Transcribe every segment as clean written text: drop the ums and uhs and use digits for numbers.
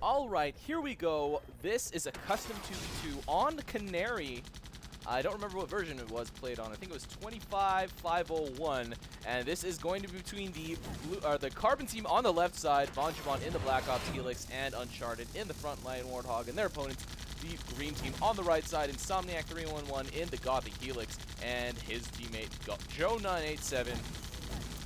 Alright, here we go. This is a custom 2v2 on Canary. I don't remember what version it was played on. I think it was 25501, and this is going to be between the Carbon team on the left side, BonGeBon in the Black Ops Helix, and Uncharted in the front line, Warthog, and their opponents, the green team on the right side, Insomniac311 in the Gothic Helix, and his teammate Joe987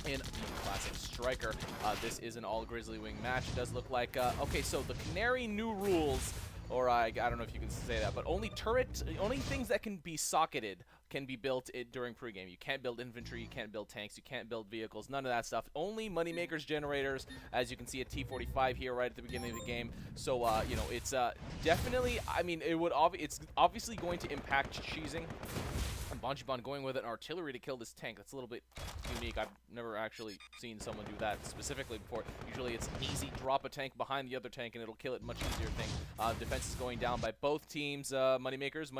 in the classic striker. This is an all Grizzly Wing match. It does look like okay, so the Canary new rules, or I don't know if you can say that, but only things that can be socketed can be built during pregame. You can't build infantry, you can't build tanks, you can't build vehicles, none of that stuff. Only moneymakers, generators, as you can see a T45 here right at the beginning of the game. So you know, it's definitely, I mean, it's obviously going to impact cheesing. And BonGeBon going with an artillery to kill this tank. That's a little bit unique. I've never actually seen someone do that specifically before. Usually it's easy, drop a tank behind the other tank and it'll kill it. Much easier thing. Defense is going down by both teams. Moneymakers.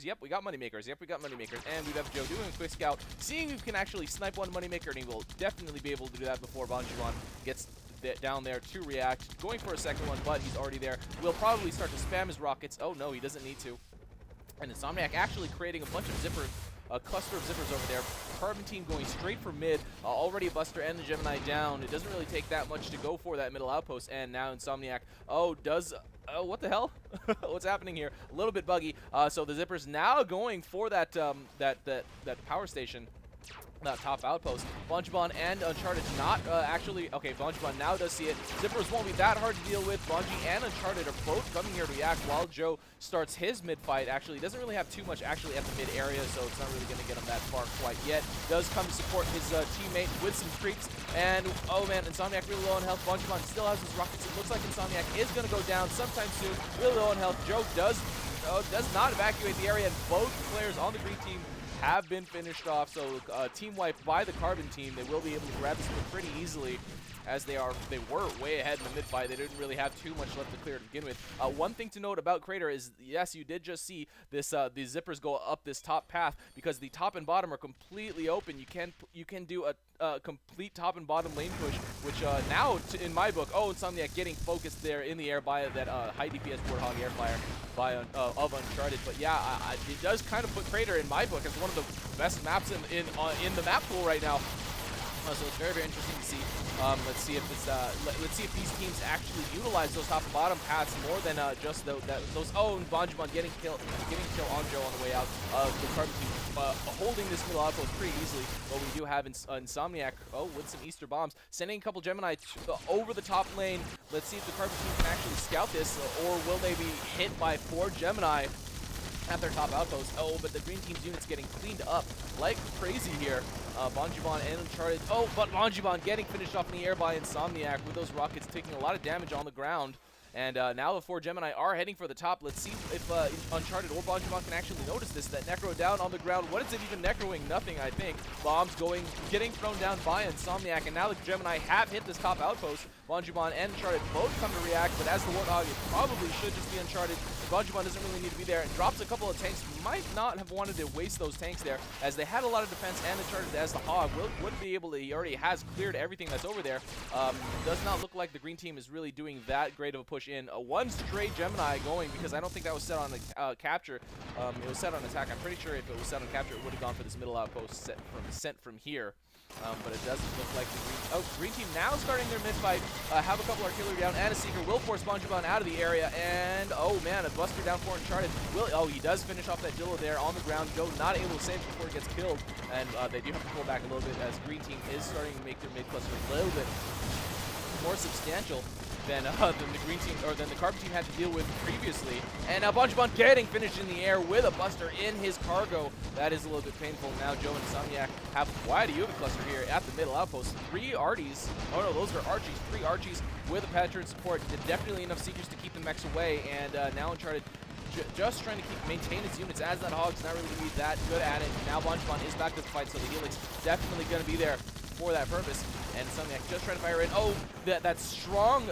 Yep, we got moneymakers. And we have Joe doing a quick scout, seeing if he can actually snipe one moneymaker, and he will definitely be able to do that before BonGeBon gets down there to react. Going for a second one, but he's already there. We'll probably start to spam his rockets. Oh no, he doesn't need to. And Insomniac actually creating a bunch of zippers, a cluster of zippers over there. Carbon team going straight for mid. Already a Buster and the Gemini down. It doesn't really take that much to go for that middle outpost. And now Insomniac, what the hell? What's happening here? A little bit buggy. So the zippers now going for that that power station. That top outpost. BonGeBon and Uncharted not actually, okay, BonGeBon now does see it. Zippers won't be that hard to deal with. Bongi and Uncharted are both coming here to react while Joe starts his mid fight. Actually, he doesn't really have too much actually at the mid area, so it's not really going to get him that far quite yet. Does come to support his teammate with some creeps. And, oh man, Insomniac really low on health. BonGeBon still has his rockets. It looks like Insomniac is going to go down sometime soon. Really low on health. Joe does not evacuate the area, and both players on the green team have been finished off. So team wipe by the Carbon team. They will be able to grab this one pretty easily, as they were way ahead in the mid fight. They didn't really have too much left to clear to begin with. One thing to note about Crater is, yes, you did just see this these zippers go up this top path, because the top and bottom are completely open. You can do a complete top and bottom lane push, which now in my book, Insomniac getting focused there in the air by that high DPS Warthog air flyer of Uncharted. But yeah, it does kind of put Crater in my book as one of the best maps in the map pool right now. So it's very, very interesting to see. Let's see if these teams actually utilize those top and bottom paths more than just those. And BonGeBon getting kill on Joe on the way out. The Carbon team holding this middle outpost pretty easily, but we do have Insomniac with some Easter bombs, sending a couple Gemini over the top lane. Let's see if the Carbon team can actually scout this, or will they be hit by 4 Gemini at their top outpost. But the green team's unit's getting cleaned up like crazy here. BonGeBon and Uncharted. But BonGeBon getting finished off in the air by Insomniac with those rockets taking a lot of damage on the ground. And now the 4 Gemini are heading for the top. Let's see if Uncharted or BonGeBon can actually notice this. That Necro down on the ground. What is it even necroing? Nothing, I think. Bombs getting thrown down by Insomniac. And now the Gemini have hit this top outpost. BonGeBon and Uncharted both come to react, but as the Warthog, it probably should just be Uncharted. BonGeBon doesn't really need to be there, and drops a couple of tanks. Might not have wanted to waste those tanks there, as they had a lot of defense, and Uncharted as the Hog wouldn't be able to. He already has cleared everything that's over there. Does not look like the green team is really doing that great of a push in. One straight Gemini going, because I don't think that was set on the capture. It was set on attack. I'm pretty sure if it was set on capture, it would have gone for this middle outpost sent from here. But it doesn't look like the green team now starting their mid fight. Have a couple artillery down and a seeker. Will force BonGeBon out of the area, and oh man, a Buster down for Uncharted. He does finish off that Dillo there on the ground. Joe not able to save before he gets killed, and they do have to pull back a little bit, as green team is starting to make their mid cluster a little bit more substantial than the green team, or than the Carbon team had to deal with previously. And now BonGeBon getting finished in the air with a Buster in his cargo. That is a little bit painful. Now Joe and Insomniac have quite a Yuva cluster here at the middle outpost. 3 Arties. Oh no, those are Archies. 3 Archies with a pattern support. Definitely enough Seekers to keep the mechs away. And now Uncharted just trying to maintain his units, as that Hog's not really going to be that good at it. Now BonGeBon is back to the fight, so the Helix definitely going to be there for that purpose. And Insomniac just trying to fire in. That's strong.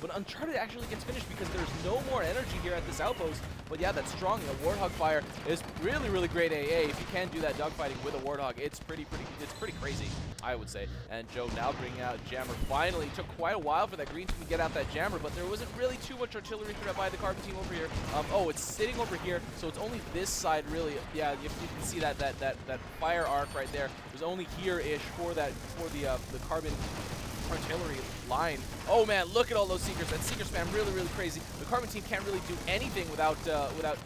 But Uncharted actually gets finished because there's no more energy here at this outpost. But yeah, that's strong. A Warthog fire is really, really great AA. If you can do that dogfighting with a Warthog, it's pretty crazy. I would say. And Joe now bringing out Jammer. Finally, took quite a while for that green team to get out that Jammer, but there wasn't really too much artillery threat by the Carbon team over here. Oh, it's sitting over here, so it's only this side really. Yeah, you can see that fire arc right there. It was only here-ish for the Carbon artillery line. Oh man, look at all those Seekers. That Seeker spam really, really crazy. The Carbon team can't really do anything without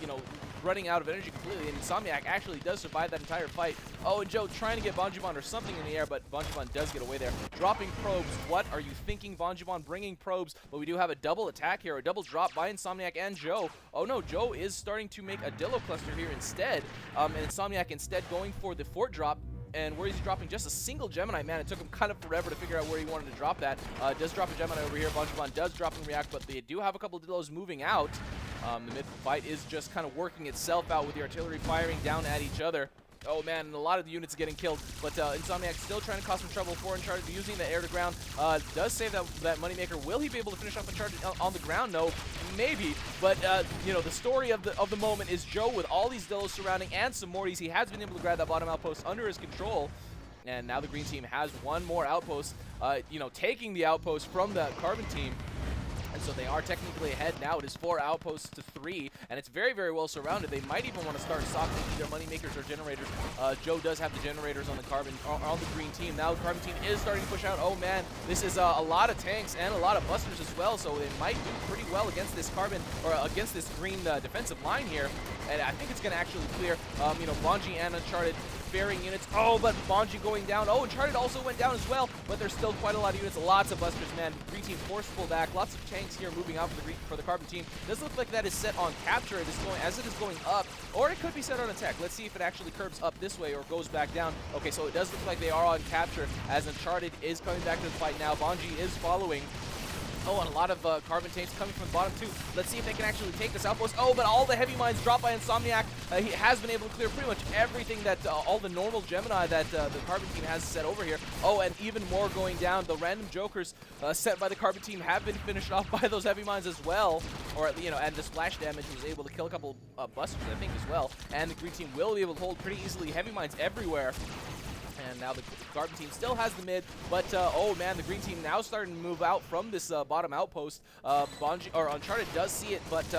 you know, running out of energy completely, and Insomniac actually does survive that entire fight. Oh, and Joe trying to get BonGeBon or something in the air, but BonGeBon does get away there. Dropping probes. What are you thinking, BonGeBon bringing probes? But we do have a double attack here, a double drop by Insomniac and Joe. Oh no, Joe is starting to make a Dillo cluster here instead, and Insomniac instead going for the fort drop. And where is he dropping? Just a single Gemini. Man, it took him kind of forever to figure out where he wanted to drop that. Does drop a Gemini over here. BonGeBon does drop and react, but they do have a couple of Dillos moving out. The mid fight is just kind of working itself out with the artillery firing down at each other. Oh man, and a lot of the units getting killed, but Insomniac still trying to cause some trouble for Uncharted, using the air to ground. Does save that Moneymaker. Will he be able to finish off Uncharted on the ground? No, maybe. But you know, the story of the moment is Joe with all these Dillos surrounding and some Mortys. He has been able to grab that bottom outpost under his control. And now the green team has one more outpost, you know, taking the outpost from the Carbon team. And so they are technically ahead now. It is 4 outposts to 3, and it's very, very well surrounded. They might even want to start socking either Moneymakers or generators. Joe does have the generators on the Carbon, on the green team. Now the Carbon team is starting to push out. Oh man, this is a lot of tanks and a lot of busters as well, so they might do pretty well against this Carbon, or against this green defensive line here. And I think it's going to actually clear, you know, Bonji and Uncharted bearing units. Oh, but Bonji going down. Oh, Uncharted also went down as well, but there's still quite a lot of units. Lots of busters, man. Green team forced to pull back. Lots of tanks here moving out for the Carbon team. Does look like that is set on capture. It is going as it is going up, or it could be set on attack. Let's see if it actually curves up this way or goes back down. Okay, so it does look like they are on capture as Uncharted is coming back to the fight now. Bonji is following. Oh, and a lot of Carbon tanks coming from the bottom too. Let's see if they can actually take this outpost. Oh, but all the heavy mines dropped by Insomniac. He has been able to clear pretty much everything that all the normal Gemini that the Carbon team has set over here. Oh, and even more going down. The random Jokers set by the Carbon team have been finished off by those heavy mines as well. Or, you know, and the splash damage was able to kill a couple busters, I think, as well. And the green team will be able to hold pretty easily heavy mines everywhere. And now the Carbon team still has the mid, but oh man, the green team now starting to move out from this bottom outpost. Uncharted does see it, but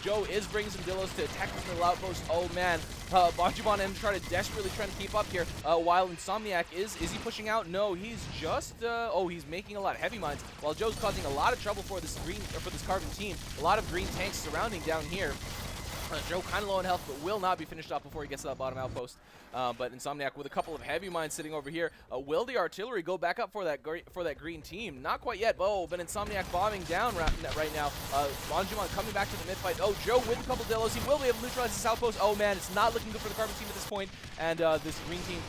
Joe is bringing some Dillos to attack this middle outpost. Oh man, BonGeBon and Uncharted desperately trying to keep up here. While Insomniac is he pushing out? No, he's just oh, he's making a lot of heavy mines. While Joe's causing a lot of trouble for this Carbon team. A lot of green tanks surrounding down here. Joe kind of low in health, but will not be finished off before he gets to that bottom outpost. But Insomniac with a couple of heavy mines sitting over here. Will the artillery go back up for that green team? Not quite yet. Oh, but Insomniac bombing down right now. BonGeBon coming back to the mid fight. Oh, Joe with a couple Dillos. He will be able to neutralize this outpost. Oh man, it's not looking good for the Carbon team at this point. And this green team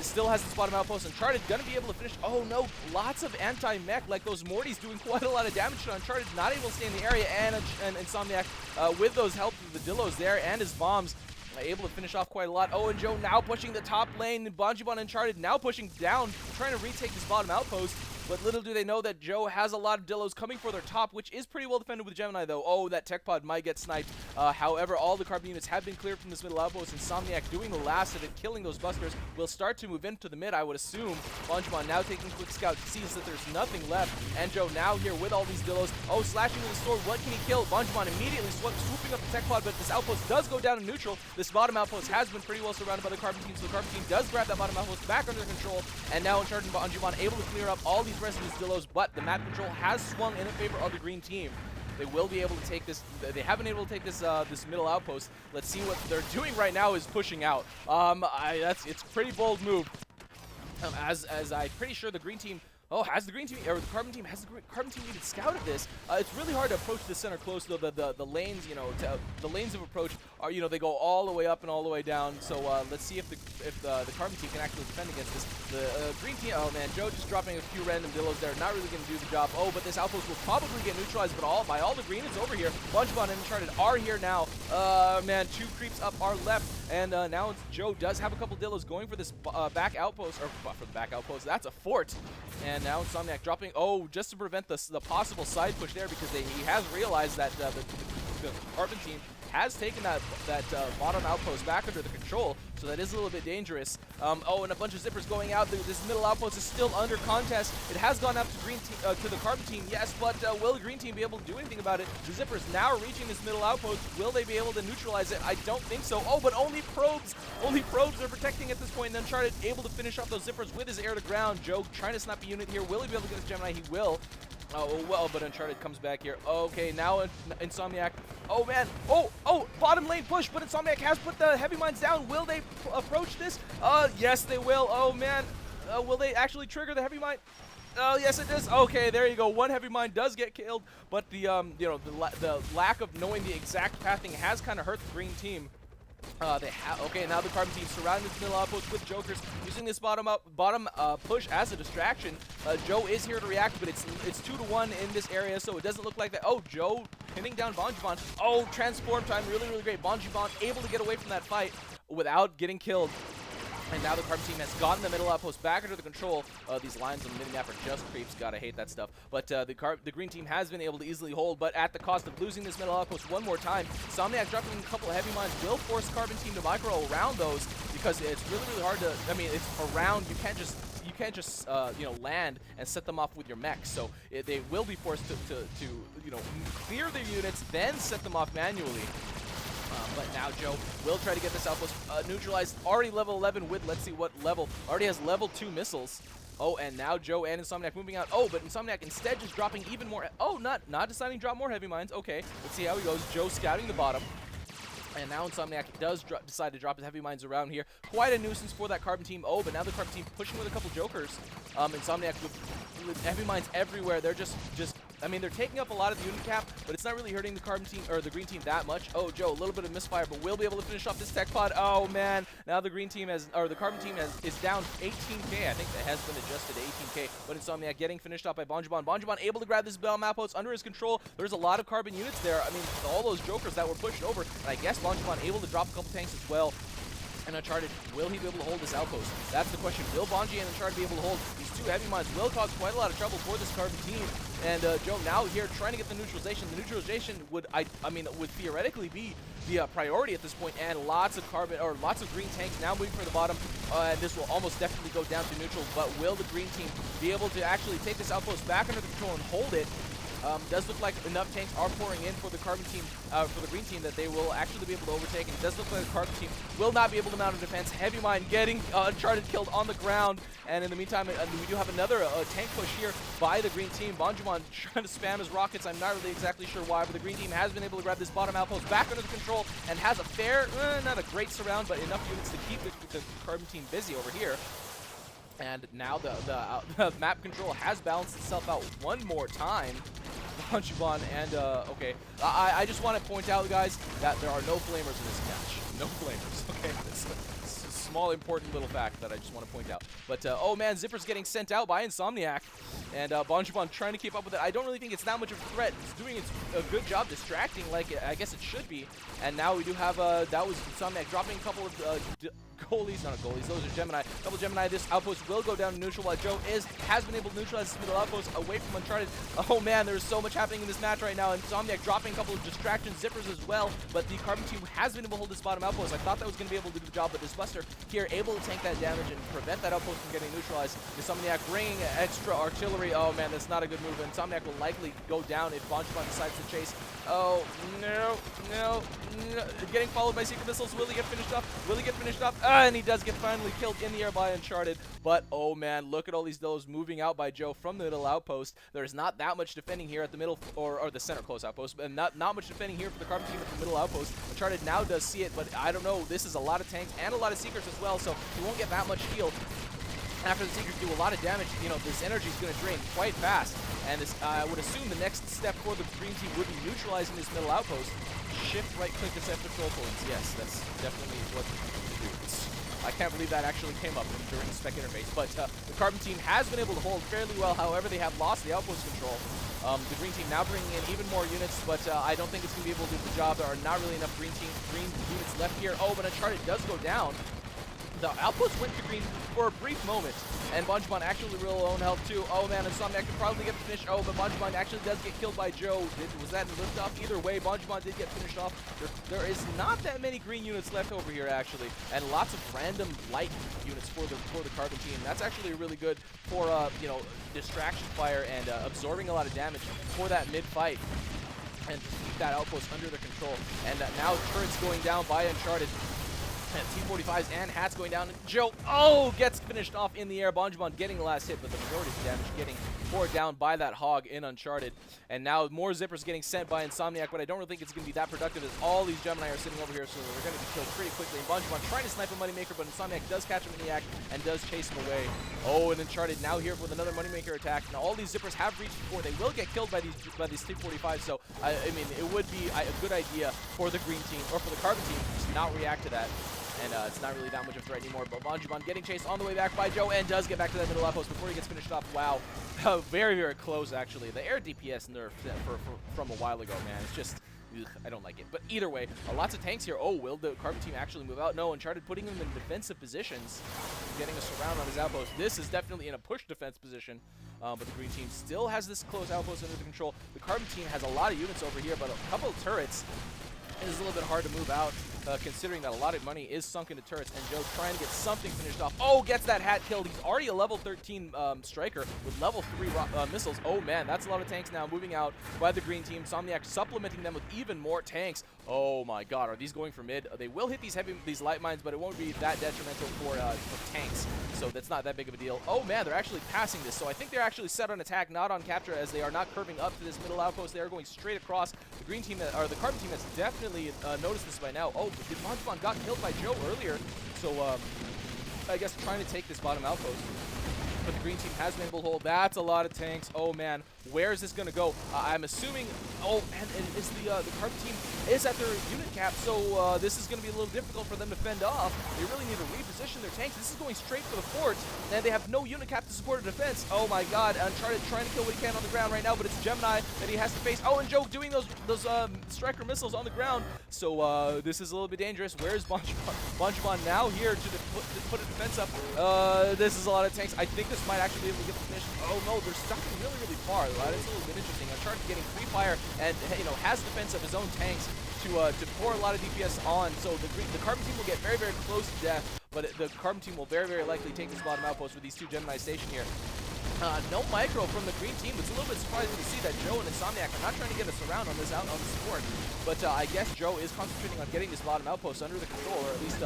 still has this bottom outpost. Uncharted gonna be able to finish. Oh no, lots of anti-mech, like those Mortys doing quite a lot of damage to Uncharted. Not able to stay in the area, and Insomniac with those help of the Dillos there and his bombs, able to finish off quite a lot. Oh, and Joe now pushing the top lane. BonGeBon Uncharted now pushing down, trying to retake this bottom outpost. But little do they know that Joe has a lot of Dillos coming for their top, which is pretty well defended with Gemini, though. Oh, that tech pod might get sniped. However, all the Carbon units have been cleared from this middle outpost. Insomniac doing the last of it, killing those busters. Will start to move into the mid, I would assume. BonGeBon now taking a quick scout, sees that there's nothing left. And Joe now here with all these Dillos. Oh, slashing with the sword. What can he kill? BonGeBon immediately swooping up the tech pod, but this outpost does go down in neutral. This bottom outpost has been pretty well surrounded by the Carbon team, so the Carbon team does grab that bottom outpost back under control. And now Uncharted and BonGeBon able to clear up all these rest of his Dillos, but the map control has swung in favor of the green team. They will be able to take this. They have been able to take this this middle outpost. Let's see what they're doing right now is pushing out. It's a pretty bold move. As I'm pretty sure the green team. Oh, has the green team or the Carbon team even scouted this? It's really hard to approach the center close, though. The lanes, you know, the lanes of approach are, you know, they go all the way up and all the way down. So let's see if the Carbon team can actually defend against this. The green team. Oh man, Joe just dropping a few random Dillos there, not really going to do the job. Oh, but this outpost will probably get neutralized, but by all the green is over here. BonGeBon and Uncharted are here now. Man, 2 creeps up are left, and now Joe does have a couple Dillos going for this back outpost, or for the back outpost. That's a fort. And now Insomniac dropping, oh, just to prevent the possible side push there, because he has realized that the Carbon team has taken that bottom outpost back under the control, so that is a little bit dangerous. Oh, and a bunch of zippers going out. This middle outpost is still under contest. It has gone up to green to the carbon team, yes, but will the green team be able to do anything about it? The zippers now reaching this middle outpost. Will they be able to neutralize it? I don't think so. Oh, but only probes. Only probes are protecting at this point. And Uncharted able to finish off those zippers with his air to ground. Joe trying to snap a unit here. Will he be able to get this Gemini? He will. Oh, well, but Uncharted comes back here. Okay, now Insomniac. Oh, man. Oh, bottom lane push, but Insomniac has put the heavy mines down. Will they approach this? Yes, they will. Oh, man. Will they actually trigger the heavy mine? Oh, yes, it does. Okay, there you go. One heavy mine does get killed, but the, the lack of knowing the exact pathing has kind of hurt the green team. Okay, now the carbon team surrounding this middle outpost with jokers, using this bottom push as a distraction. Joe is here to react, but it's 2-1 in this area, so it doesn't look like that. Oh, Joe pinning down BonGeBon. Oh, transform time, really, really great. BonGeBon able to get away from that fight without getting killed. And now the carbon team has gotten the middle outpost back under the control. These lines on the mini-map are just creeps. Gotta hate that stuff. But the green team has been able to easily hold, but at the cost of losing this middle outpost one more time. Insomniac dropping a couple of heavy mines will force carbon team to micro around those, because it's really, really hard to, I mean, it's around. You can't just land and set them off with your mech. So they will be forced to clear their units, then set them off manually. But now Joe will try to get this outpost neutralized. Already level 11 with, let's see what level. Already has level 2 missiles. Oh, and now Joe and Insomniac moving out. Oh, but Insomniac instead just dropping even more. Oh, not deciding to drop more heavy mines. Okay, let's see how he goes. Joe scouting the bottom. And now Insomniac does decide to drop his heavy mines around here. Quite a nuisance for that carbon team. Oh, but now the carbon team pushing with a couple jokers. Insomniac with heavy mines everywhere. They're just I mean, they're taking up a lot of the unit cap, but it's not really hurting the carbon team or the green team that much. Oh, Joe, a little bit of misfire, but we'll be able to finish off this tech pod. Oh man, now the green team the carbon team is down 18k. I think that has been adjusted to 18k. But Insomniac getting finished off by BonGeBon. BonGeBon able to grab this map post under his control. There's a lot of carbon units there. I mean, all those jokers that were pushed over, and I guess BonGeBon able to drop a couple tanks as well. And Uncharted, will he be able to hold this outpost? That's the question. Will Bonji and Uncharted be able to hold? These two heavy mines will cause quite a lot of trouble for this carbon team. And Joe now here trying to get the neutralization. The neutralization would theoretically be the priority at this point. And lots of green tanks now moving for the bottom. And this will almost definitely go down to neutral. But will the green team be able to actually take this outpost back under control and hold it? Does look like enough tanks are pouring in for the carbon team, for the green team, that they will actually be able to overtake. And it does look like the carbon team will not be able to mount a defense. Heavy mine getting Uncharted killed on the ground. And in the meantime, we do have another tank push here by the green team. BonGeBon trying to spam his rockets. I'm not really exactly sure why, but the green team has been able to grab this bottom outpost back under the control and has a fair, not a great surround, but enough units to keep the carbon team busy over here. And now the map control has balanced itself out one more time. BonGeBon and, okay. I just want to point out, guys, that there are no flamers in this match. No flamers, okay? It's a small, important little fact that I just want to point out. But, oh man, Zipper's getting sent out by Insomniac. And BonGeBon trying to keep up with it. I don't really think it's that much of a threat. It's doing a good job distracting like I guess it should be. And now we do have, that was Insomniac dropping a couple of goalies, not goalies, those are Gemini. Double Gemini, this outpost will go down to neutral while Joe has been able to neutralize this middle outpost away from Uncharted. Oh man, there's so much happening in this match right now. Insomniac dropping a couple of distractions, zippers as well, but the carbon team has been able to hold this bottom outpost. I thought that was going to be able to do the job, but this Buster here able to tank that damage and prevent that outpost from getting neutralized. Insomniac bringing extra artillery. Oh man, that's not a good move. Insomniac will likely go down if BonGeBon decides to chase. Oh, no. Getting followed by secret missiles. Will he get finished up? Will he get finished up? And he does get finally killed in the air by Uncharted. But, oh man, look at all these those moving out by Joe from the middle outpost. There's not that much defending here at the middle, or the center close outpost, and not much defending here for the carbon team at the middle outpost. Uncharted now does see it, but I don't know. This is a lot of tanks and a lot of seekers as well, so he won't get that much heal. After the Seekers do a lot of damage, this energy is going to drain quite fast. And this, I would assume the next step for the green team would be neutralizing this middle outpost. Shift right-click to set control points. Yes, that's definitely what to do. I can't believe that actually came up during the spec interface. But the carbon team has been able to hold fairly well. However, they have lost the outpost control. The green team now bringing in even more units, but I don't think it's going to be able to do the job. There are not really enough green units left here. Oh, but Uncharted does go down. The outpost went to green for a brief moment, and BonGeBon actually real low on health too. Oh man, Insomniac could probably get the finish. Oh, but BonGeBon actually does get killed by Joe. Was that a lift off? Either way, BonGeBon did get finished off. There is not that many green units left over here actually, and lots of random light units for the Carbon team. That's actually really good for you know, distraction fire and absorbing a lot of damage for that mid fight, and just keep that outpost under their control. And now turrets going down by Uncharted. And T-45s and hats going down. Joe, gets finished off in the air. BonGeBon getting the last hit, but the majority of the damage getting poured down by that hog in Uncharted. And now more zippers getting sent by Insomniac, but I don't really think it's going to be that productive as all these Gemini are sitting over here, so they're going to be killed pretty quickly. And BonGeBon trying to snipe a Moneymaker, but Insomniac does catch him in the act and does chase him away. Oh, and Uncharted now here with another Moneymaker attack. Now all these zippers have reached before. They will get killed by these T-45s, so I mean, it would be a good idea for the green team, or for the Carbon team, to not react to that. And it's not really that much of a threat anymore. But BonGeBon getting chased on the way back by Joe, and does get back to that middle outpost before he gets finished off. Wow. Very, very close, actually. The air DPS nerf from a while ago, man. It's just, ugh, I don't like it. But either way, lots of tanks here. Oh, will the Carbon team actually move out? No, Uncharted putting him in defensive positions, getting a surround on his outpost. This is definitely in a push defense position. But the green team still has this close outpost under the control. The Carbon team has a lot of units over here, but a couple of turrets. It is a little bit hard to move out, considering that a lot of money is sunk into turrets, and Joe trying to get something finished off. Oh, gets that hat killed. He's already a level 13 striker with level 3 missiles. Oh man, that's a lot of tanks now moving out by the green team. Insomniac supplementing them with even more tanks. Oh my god, are these going for mid? They will hit these light mines, but it won't be that detrimental for tanks, so that's not that big of a deal. Oh man, they're actually passing this, so I think they're actually set on attack, not on capture, as they are not curving up to this middle outpost. They are going straight across. The green team, or the Carbon team, has definitely noticed this by now. Oh, BonGeBon got killed by Joe earlier, so I guess trying to take this bottom outpost. But the green team has been able to hold. That's a lot of tanks. Oh man, where is this going to go? I'm assuming. Oh, and is the Carbon team is at their unit cap, so this is going to be a little difficult for them to fend off. They really need to reposition their tanks. This is going straight for the fort, and they have no unit cap to support a defense. Oh my god, Uncharted trying to kill what he can on the ground right now, but it's Gemini that he has to face. Oh, and Joe doing those striker missiles on the ground. So this is a little bit dangerous. Where is BonGeBon? BonGeBon now here to put a defense up. This is a lot of tanks. I think this might actually be able to get the finish. Oh no, they're stuck really, really far. That is a little bit interesting. Uncharted getting free fire and, you know, has defense of his own tanks to pour a lot of DPS on. So the Carbon team will get very, very close to death, but the Carbon team will very, very likely take this bottom outpost with these two Gemini stationed here. No micro from the green team. It's a little bit surprising to see that Joe and Insomniac are not trying to get us around on this on the support. But I guess Joe is concentrating on getting this bottom outpost under the control, or at least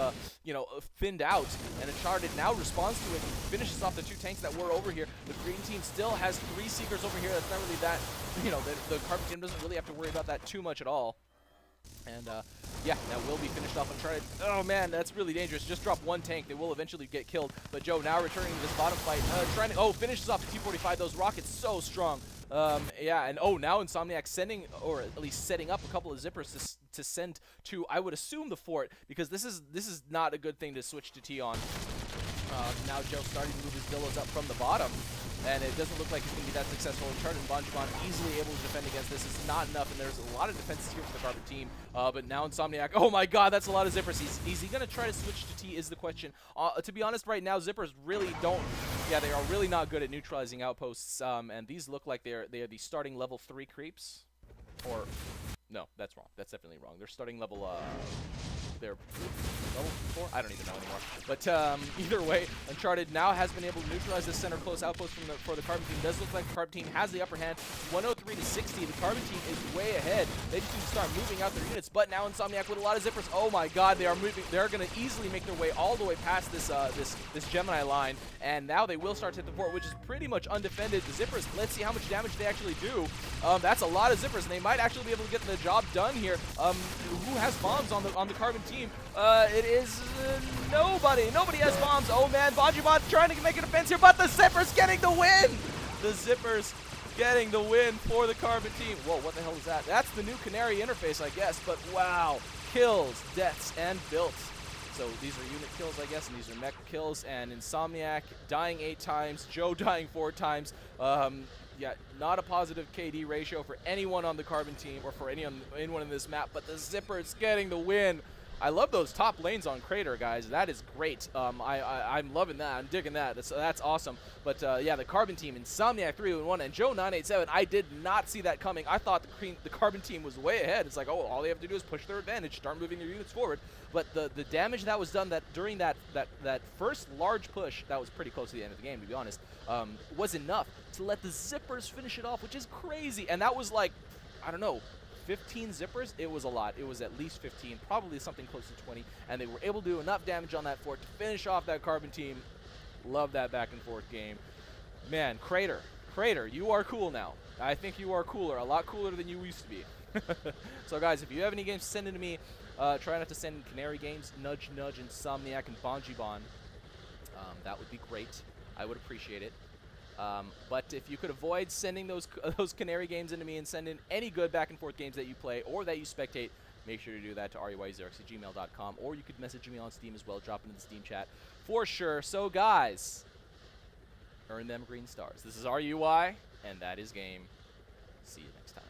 you know, thinned out. And Uncharted now responds to it and finishes off the two tanks that were over here. The green team still has 3 Seekers over here. That's not really that, you know, the Carbon team doesn't really have to worry about that too much at all. And yeah, that will be finished off. Uncharted. Oh man, that's really dangerous. Just drop one tank. They will eventually get killed. But Joe now returning to this bottom fight, trying to finishes off the T-45. Those rockets so strong. Yeah, and now Insomniac sending, or at least setting up a couple of zippers to send to, I would assume, the fort, because this is not a good thing to switch to T on. Now Joe starting to move his Dillos up from the bottom, and it doesn't look like he's going to be that successful. Uncharted and BonGeBon easily able to defend against this. It's not enough, and there's a lot of defenses here for the Carbon team. But now Insomniac, oh my god, that's a lot of zippers. Is he going to try to switch to T is the question. To be honest, right now, zippers really don't, yeah, they are really not good at neutralizing outposts. And these look like they are the starting level 3 creeps. Or, no, that's wrong. That's definitely wrong. They're starting level, they're level 4? I don't even know anymore. But either way, Uncharted now has been able to neutralize this center close outpost for the Carbon team. It does look like the Carbon team has the upper hand. 103 to 60. The Carbon team is way ahead. They just need to start moving out their units. But now Insomniac with a lot of zippers. Oh my god, they are moving. They're going to easily make their way all the way past this this Gemini line. And now they will start to hit the fort, which is pretty much undefended. The zippers, let's see how much damage they actually do. That's a lot of zippers, and they might actually be able to get the job done here. Who has bombs on the Carbon team? It is nobody. Nobody has bombs. Oh man, BonGeBon trying to make a defense here, but the zippers getting the win. The zippers getting the win for the Carbon team. Whoa, what the hell is that? That's the new Canary interface, I guess. But wow, kills, deaths, and builds. So these are unit kills, I guess, and these are mech kills. And Insomniac dying 8 times, Joe dying 4 times. Yeah, not a positive KD ratio for anyone on the Carbon team or for anyone in this map, but the zippers getting the win. I love those top lanes on Crater, guys. That is great. I'm loving that. I'm digging that. That's awesome. But yeah, the Carbon team, Insomniac311 and Joe987, I did not see that coming. I thought the Carbon team was way ahead. It's like, oh, all they have to do is push their advantage, start moving their units forward. But the damage that was done during that first large push, that was pretty close to the end of the game, to be honest, was enough to let the Zippers finish it off, which is crazy. And that was like, I don't know, 15 Zippers? It was a lot. It was at least 15, probably something close to 20, and they were able to do enough damage on that fort to finish off that Carbon team. Love that back and forth game. Man, Crater, you are cool now. I think you are cooler, a lot cooler than you used to be. So guys, if you have any games, send it to me. Try not to send in Canary games, Nudge Nudge, Insomniac, and BonGeBon. That would be great. I would appreciate it. But if you could avoid sending those Canary games into me and send in any good back and forth games that you play or that you spectate, make sure to do that to reyxerox@gmail.com, or you could message me on Steam as well, drop into the Steam chat for sure. So guys, earn them green stars. This is RUI, and that is game. See you next time.